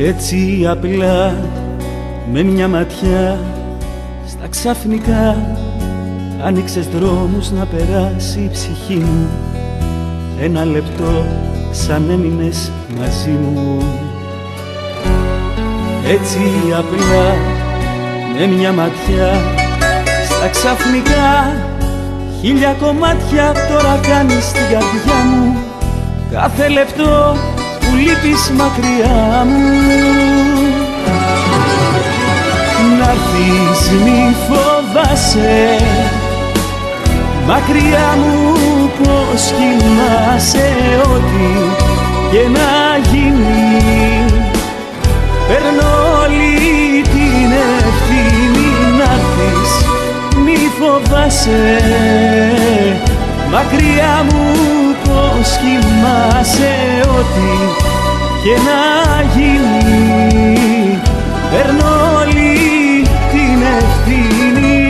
Έτσι απλά με μια ματιά στα ξαφνικά άνοιξες δρόμους να περάσει η ψυχή μου. Ένα λεπτό σαν έμεινες μαζί μου. Έτσι απλά με μια ματιά στα ξαφνικά χίλια κομμάτια τώρα κάνεις την καρδιά μου. Κάθε λεπτό που λείπεις μακριά μου. Να'ρθεις μη φοβάσαι, μακριά μου πως κοιμάσαι. Ό,τι και να γίνει παίρνω όλη την ευθύνη. Να'ρθεις μη φοβάσαι, μακριά μου πως κοιμάσαι. Ό,τι και να γίνει παίρνω όλη την ευθύνη.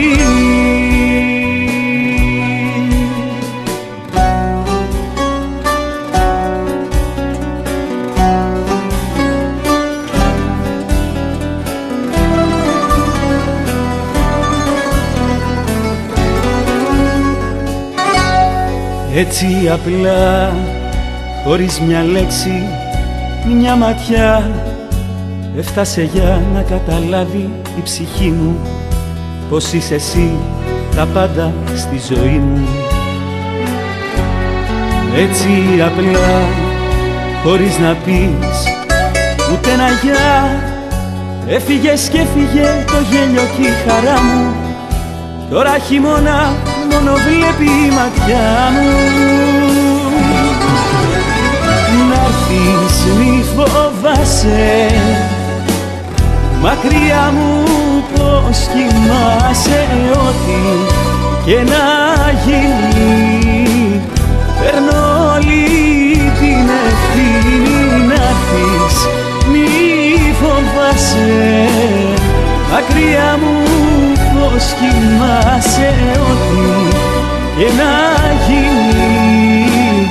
Έτσι απλά, χωρίς μια λέξη, μια ματιά έφτασε για να καταλάβει η ψυχή μου πως είσαι εσύ τα πάντα στη ζωή μου. Έτσι απλά, χωρίς να πεις ούτε ένα γεια, έφυγες και έφυγε το γέλιο κι η χαρά μου. Τώρα χειμώνα μόνο βλέπει η ματιά μου. Να'ρθεις μη φοβάσαι, μακριά μου πως κοιμάσαι. Ό,τι και να γίνει παίρνω όλη την ευθύνη. Να'ρθεις μη φοβάσαι, μακριά μου πως κοιμάσαι. Ό,τι και να γίνει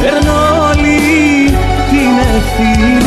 παίρνω όλη την ευθύνη.